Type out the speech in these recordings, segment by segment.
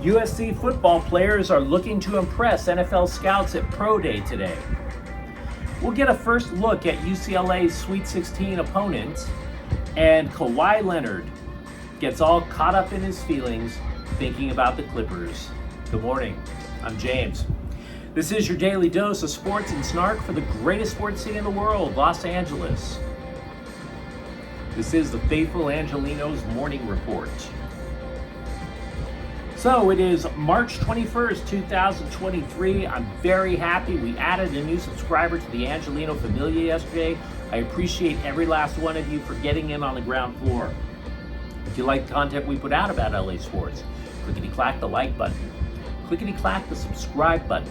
USC football players are looking to impress NFL scouts at Pro Day today. We'll get a first look at UCLA's Sweet 16 opponent, and Kawhi Leonard gets all caught up in his feelings thinking about the Clippers. Good morning, I'm James. This is your daily dose of sports and snark for the greatest sports city in the world, Los Angeles. This is the faithful Angelenos morning report. So it is March 21st, 2023. I'm very happy. We added a new subscriber to the Angelino Familia yesterday. I appreciate every last one of you for getting in on the ground floor. If you like the content we put out about LA sports, clickety-clack the like button. Clickety-clack the subscribe button.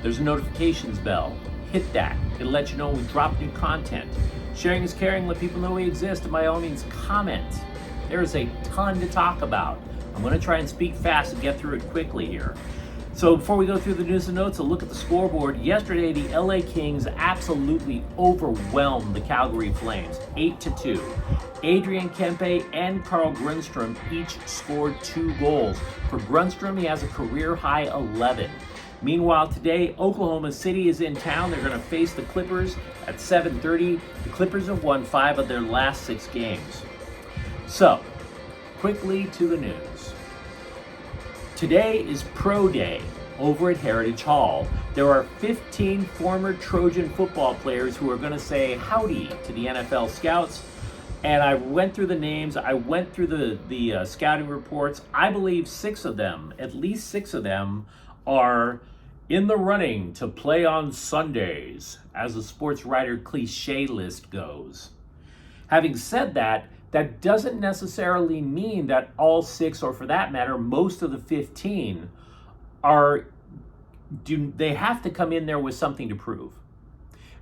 There's a notifications bell. Hit that. It'll let you know when we drop new content. Sharing is caring. Let people know we exist. And by all means, comment. There is a ton to talk about. I'm going to try and speak fast and get through it quickly here. So before we go through the news and notes, a look at the scoreboard. Yesterday, the LA Kings absolutely overwhelmed the Calgary Flames, 8-2. Adrian Kempe and Carl Grundstrom each scored 2 goals. For Grundstrom, he has a career-high 11. Meanwhile, today, Oklahoma City is in town. They're going to face the Clippers at 7:30. The Clippers have won 5 of their last 6 games. So, quickly to the news. Today is Pro Day over at Heritage Hall. There are 15 former Trojan football players who are going to say howdy to the NFL scouts. And I went through the names. I went through the scouting reports. I believe 6 of them, at least 6 of them, are in the running to play on Sundays, as the sports writer cliche list goes. Having said that, that doesn't necessarily mean that all 6, or for that matter, most of the 15 they have to come in there with something to prove.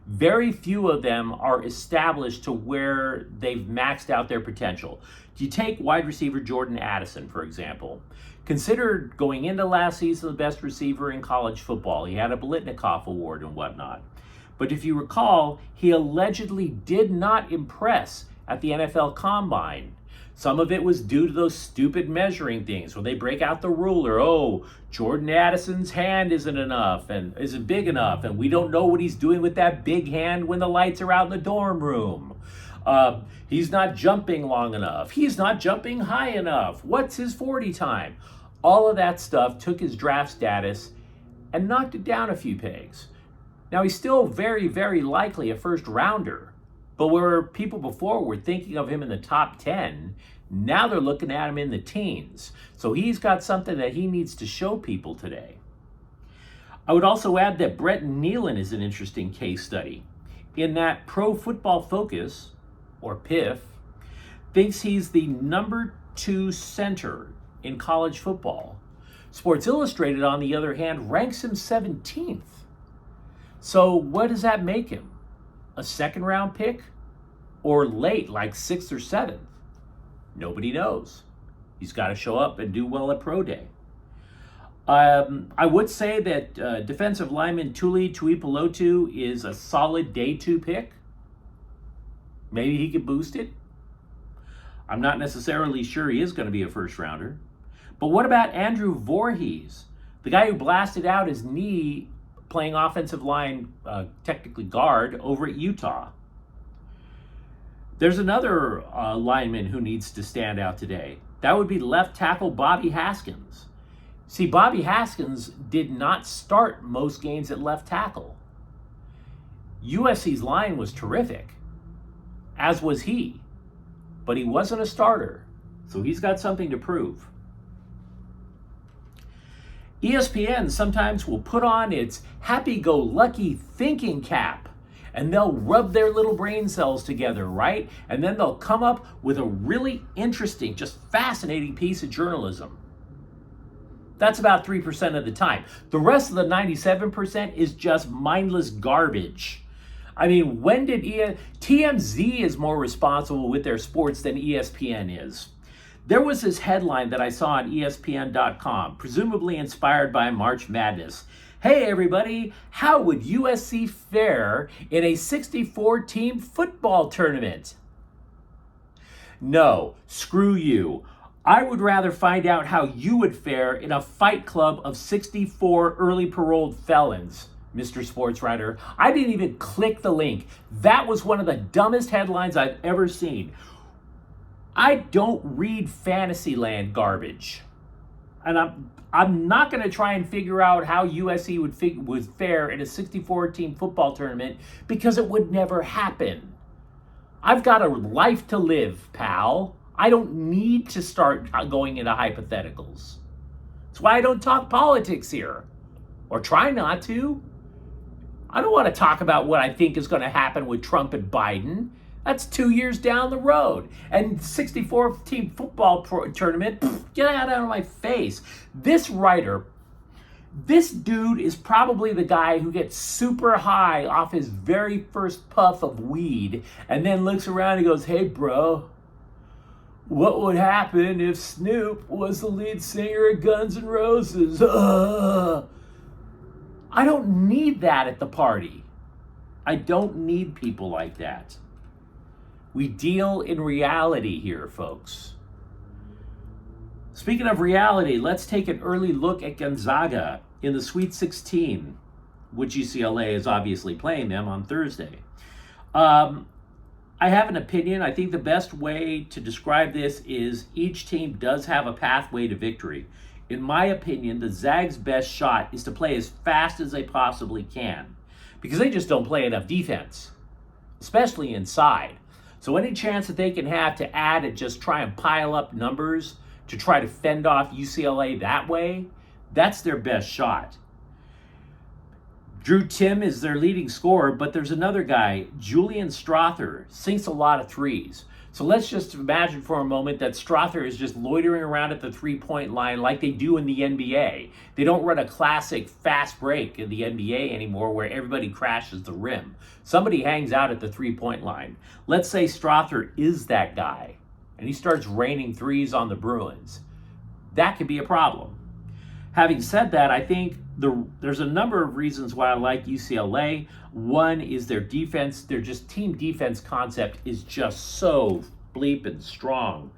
Very few of them are established to where they've maxed out their potential. You take wide receiver Jordan Addison, for example. Considered going into last season the best receiver in college football. He had a Biletnikoff Award and whatnot. But if you recall, he allegedly did not impress at the NFL Combine. Some of it was due to those stupid measuring things where they break out the ruler. Oh, Jordan Addison's hand isn't big enough, and we don't know what he's doing with that big hand when the lights are out in the dorm room. He's not jumping long enough. He's not jumping high enough. What's his 40 time? All of that stuff took his draft status and knocked it down a few pegs. Now, he's still very, very likely a first rounder. But where people before were thinking of him in the top 10, now they're looking at him in the teens. So he's got something that he needs to show people today. I would also add that Brett Nealon is an interesting case study, in that Pro Football Focus, or PIF, thinks he's the number 2 center in college football. Sports Illustrated, on the other hand, ranks him 17th. So what does that make him? A second round pick, or late, like 6th or 7th? Nobody knows. He's got to show up and do well at Pro Day. I would say that defensive lineman Tuli Tuipulotu is a solid day 2 pick. Maybe he could boost it. I'm not necessarily sure he is going to be a first rounder. But what about Andrew Voorhees, the guy who blasted out his knee playing offensive line, technically guard, over at Utah? There's another lineman who needs to stand out today. That would be left tackle Bobby Haskins. See, Bobby Haskins did not start most games at left tackle. USC's line was terrific, as was he. But he wasn't a starter, so he's got something to prove. ESPN sometimes will put on its happy-go-lucky thinking cap, and they'll rub their little brain cells together, right? And then they'll come up with a really interesting, just fascinating piece of journalism. That's about 3% of the time. The rest of the 97% is just mindless garbage. I mean, when did TMZ is more responsible with their sports than ESPN is? There was this headline that I saw on ESPN.com, presumably inspired by March Madness. Hey everybody, how would USC fare in a 64-team football tournament? No, screw you. I would rather find out how you would fare in a fight club of 64 early paroled felons, Mr. Sportswriter. I didn't even click the link. That was one of the dumbest headlines I've ever seen. I don't read Fantasyland garbage. And I'm not going to try and figure out how USC would fare in a 64-team football tournament because it would never happen. I've got a life to live, pal. I don't need to start going into hypotheticals. That's why I don't talk politics here, or try not to. I don't want to talk about what I think is going to happen with Trump and Biden. That's 2 years down the road. And 64-team football tournament, get out of my face. This writer, this dude is probably the guy who gets super high off his very first puff of weed and then looks around and goes, hey, bro, what would happen if Snoop was the lead singer of Guns N' Roses? I don't need that at the party. I don't need people like that. We deal in reality here, folks. Speaking of reality, let's take an early look at Gonzaga in the Sweet 16, which UCLA is obviously playing them on Thursday. I have an opinion. I think the best way to describe this is each team does have a pathway to victory. In my opinion, the Zags' best shot is to play as fast as they possibly can because they just don't play enough defense, especially inside. So any chance that they can have to add and just try and pile up numbers to try to fend off UCLA that way, that's their best shot. Drew Tim is their leading scorer, but there's another guy, Julian Strother, sinks a lot of threes. So let's just imagine for a moment that Strother is just loitering around at the three-point line like they do in the NBA. They don't run a classic fast break in the NBA anymore where everybody crashes the rim. Somebody hangs out at the three-point line. Let's say Strother is that guy, and he starts raining threes on the Bruins. That could be a problem. Having said that, I think there's a number of reasons why I like UCLA. One is their defense. Their just team defense concept is just so bleeping strong.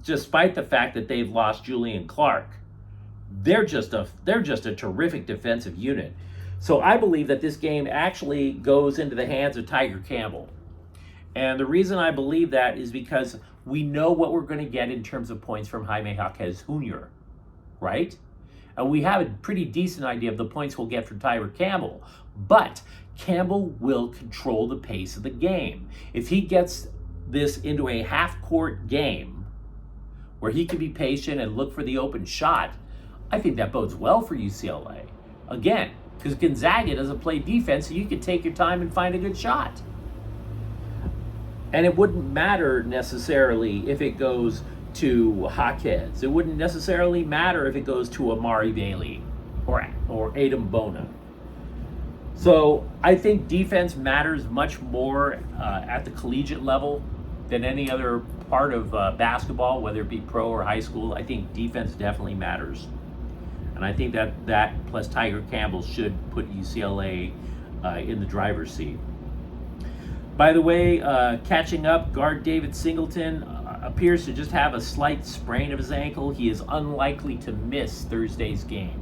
Despite the fact that they've lost Julian Clark, they're just a terrific defensive unit. So I believe that this game actually goes into the hands of Tiger Campbell. And the reason I believe that is because we know what we're going to get in terms of points from Jaime Jaquez Jr., right? And we have a pretty decent idea of the points we'll get from Tyler Campbell. But Campbell will control the pace of the game. If he gets this into a half-court game where he can be patient and look for the open shot, I think that bodes well for UCLA. Again, because Gonzaga doesn't play defense, so you can take your time and find a good shot. And it wouldn't matter necessarily if it goes to Jaquez. It wouldn't necessarily matter if it goes to Amari Bailey or Adam Bona. So I think defense matters much more at the collegiate level than any other part of basketball, whether it be pro or high school. I think defense definitely matters. And I think that plus Tiger Campbell should put UCLA in the driver's seat. By the way, catching up, guard David Singleton appears to just have a slight sprain of his ankle. He is unlikely to miss Thursday's game.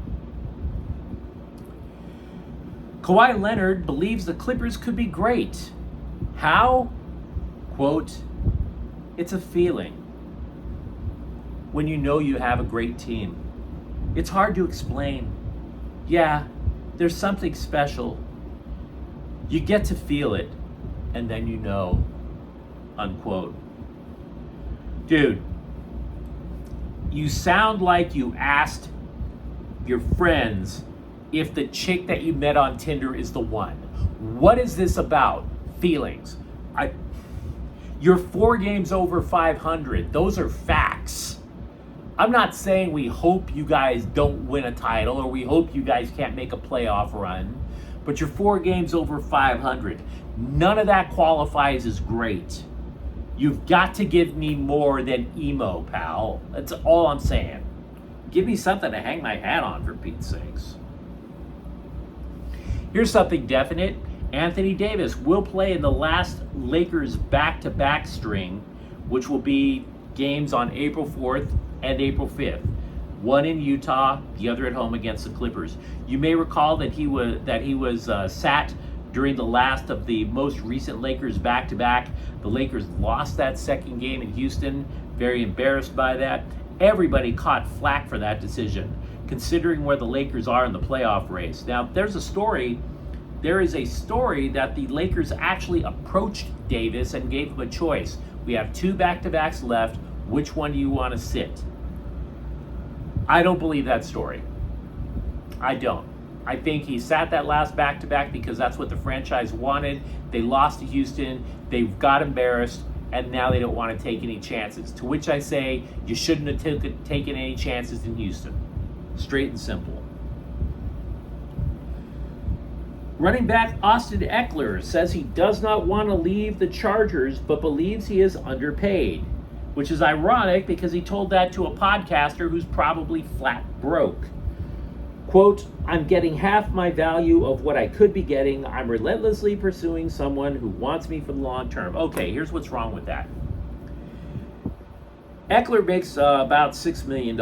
Kawhi Leonard believes the Clippers could be great. How? Quote, it's a feeling when you know you have a great team. It's hard to explain. Yeah, there's something special. You get to feel it, and then you know, unquote. Dude, you sound like you asked your friends if the chick that you met on Tinder is the one. What is this about? Feelings. You're 4 games over 500. Those are facts. I'm not saying we hope you guys don't win a title or we hope you guys can't make a playoff run, but you're 4 games over 500. None of that qualifies as great. You've got to give me more than emo, pal. That's all I'm saying. Give me something to hang my hat on, for Pete's sakes. Here's something definite. Anthony Davis will play in the last Lakers back-to-back string, which will be games on April 4th and April 5th. One in Utah, the other at home against the Clippers. You may recall that he was sat during the last of the most recent Lakers back-to-back. The Lakers lost that second game in Houston. Very embarrassed by that. Everybody caught flack for that decision, considering where the Lakers are in the playoff race. Now, there is a story that the Lakers actually approached Davis and gave him a choice. We have 2 back-to-backs left. Which one do you want to sit? I don't believe that story. I don't. I think he sat that last back-to-back because that's what the franchise wanted. They lost to Houston. They got embarrassed, and now they don't want to take any chances. To which I say, you shouldn't have taken any chances in Houston. Straight and simple. Running back Austin Eckler says he does not want to leave the Chargers, but believes he is underpaid, which is ironic because he told that to a podcaster who's probably flat broke. Quote, I'm getting half my value of what I could be getting. I'm relentlessly pursuing someone who wants me for the long term. Okay, here's what's wrong with that. Eckler makes about $6 million.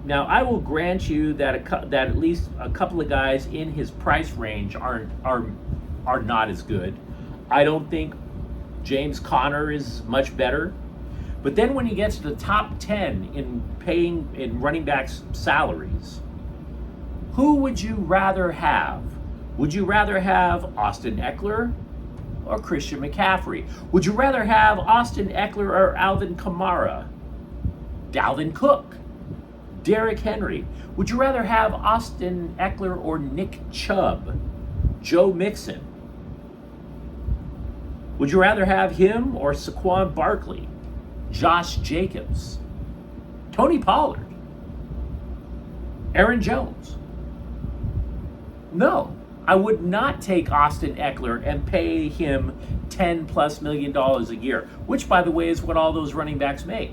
Now, I will grant you that at least a couple of guys in his price range are not as good. I don't think James Conner is much better. But then when he gets to the top 10 in running backs' salaries, who would you rather have? Would you rather have Austin Eckler or Christian McCaffrey? Would you rather have Austin Eckler or Alvin Kamara? Dalvin Cook? Derrick Henry? Would you rather have Austin Eckler or Nick Chubb? Joe Mixon? Would you rather have him or Saquon Barkley? Josh Jacobs? Tony Pollard? Aaron Jones? No, I would not take Austin Eckler and pay him $10+ million a year, which, by the way, is what all those running backs make.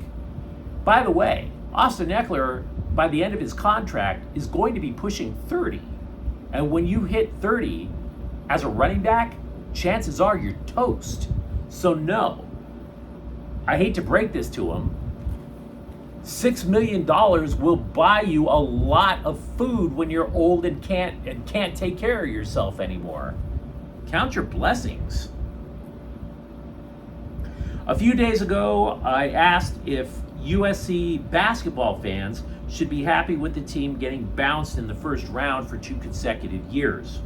By the way, Austin Eckler, by the end of his contract, is going to be pushing 30. And when you hit 30 as a running back, chances are you're toast. So no, I hate to break this to him, $6 million will buy you a lot of food when you're old and can't take care of yourself anymore. Count your blessings. A few days ago, I asked if USC basketball fans should be happy with the team getting bounced in the first round for 2 consecutive years.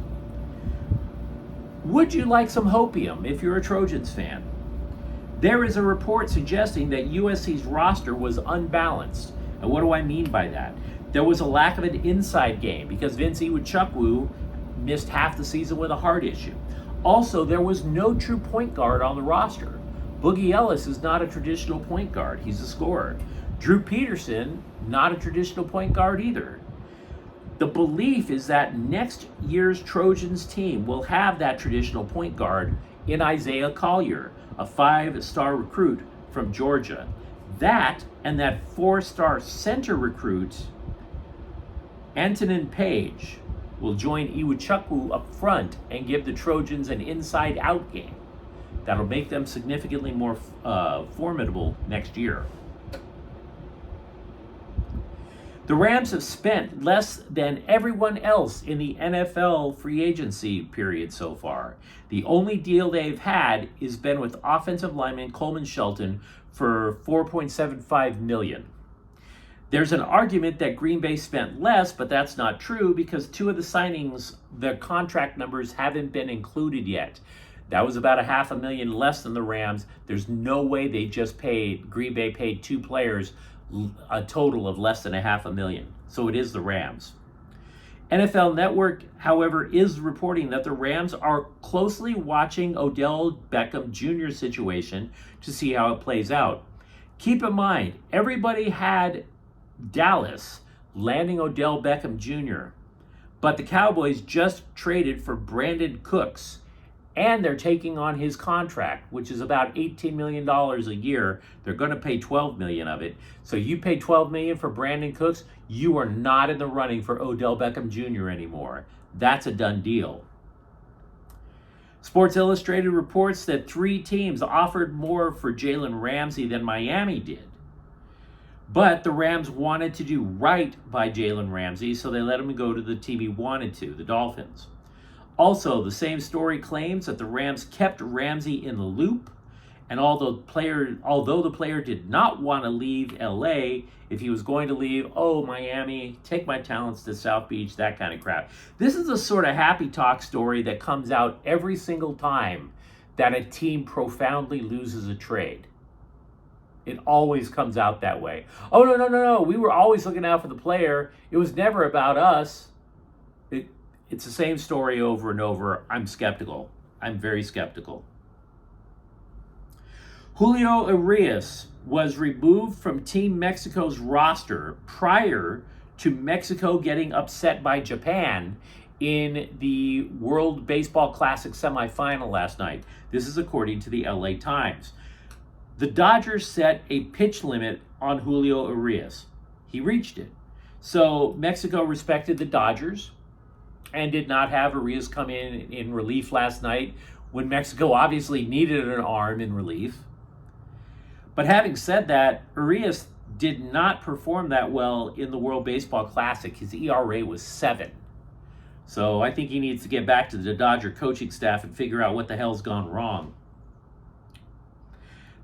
Would you like some hopium if you're a Trojans fan? There is a report suggesting that USC's roster was unbalanced. And what do I mean by that? There was a lack of an inside game because Vince Iwuchukwu missed half the season with a heart issue. Also, there was no true point guard on the roster. Boogie Ellis is not a traditional point guard. He's a scorer. Drew Peterson, not a traditional point guard either. The belief is that next year's Trojans team will have that traditional point guard in Isaiah Collier, a 5-star recruit from Georgia. That and that 4-star center recruit, Antonin Page, will join Iwuchukwu up front and give the Trojans an inside-out game. That'll make them significantly more formidable next year. The Rams have spent less than everyone else in the NFL free agency period so far. The only deal they've had has been with offensive lineman Coleman Shelton for $4.75 million. There's an argument that Green Bay spent less, but that's not true because 2 of the signings, their contract numbers haven't been included yet. That was about $500,000 less than the Rams. There's no way Green Bay paid 2 players a total of less than $500,000. So it is the Rams. NFL Network, however, is reporting that the Rams are closely watching Odell Beckham Jr.'s situation to see how it plays out. Keep in mind, everybody had Dallas landing Odell Beckham Jr., but the Cowboys just traded for Brandon Cooks, and they're taking on his contract, which is about $18 million a year. They're going to pay $12 million of it. So you pay $12 million for Brandon Cooks, you are not in the running for Odell Beckham Jr. anymore. That's a done deal. Sports Illustrated reports that 3 teams offered more for Jalen Ramsey than Miami did. But the Rams wanted to do right by Jalen Ramsey, so they let him go to the team he wanted to, the Dolphins. Also, the same story claims that the Rams kept Ramsey in the loop, and although the player did not want to leave LA, if he was going to leave, Miami, take my talents to South Beach, that kind of crap. This is a sort of happy talk story that comes out every single time that a team profoundly loses a trade. It always comes out that way. Oh, no. We were always looking out for the player. It was never about us. It's the same story over and over. I'm skeptical. I'm very skeptical. Julio Urias was removed from Team Mexico's roster prior to Mexico getting upset by Japan in the World Baseball Classic semifinal last night. This is according to the LA Times. The Dodgers set a pitch limit on Julio Urias. He reached it. So Mexico respected the Dodgers and did not have Urias come in relief last night when Mexico obviously needed an arm in relief. But having said that, Urias did not perform that well in the World Baseball Classic. His ERA was 7. So I think he needs to get back to the Dodger coaching staff and figure out what the hell's gone wrong.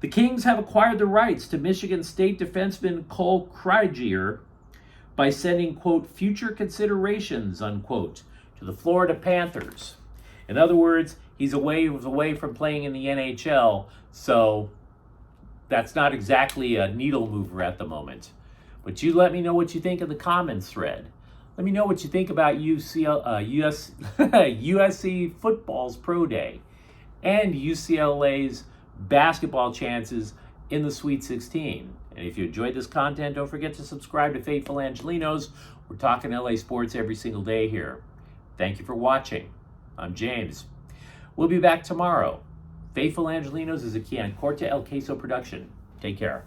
The Kings have acquired the rights to Michigan State defenseman Cole Krieger by sending, quote, future considerations, unquote, to the Florida Panthers. In other words, he was away from playing in the NHL, so that's not exactly a needle mover at the moment. But you let me know what you think in the comments thread. Let me know what you think about USC football's pro day and UCLA's basketball chances in the Sweet 16. And if you enjoyed this content, don't forget to subscribe to Faithful Angelenos. We're talking LA sports every single day here. Thank you for watching. I'm James. We'll be back tomorrow. Faithful Angelenos is a Corte El Queso production. Take care.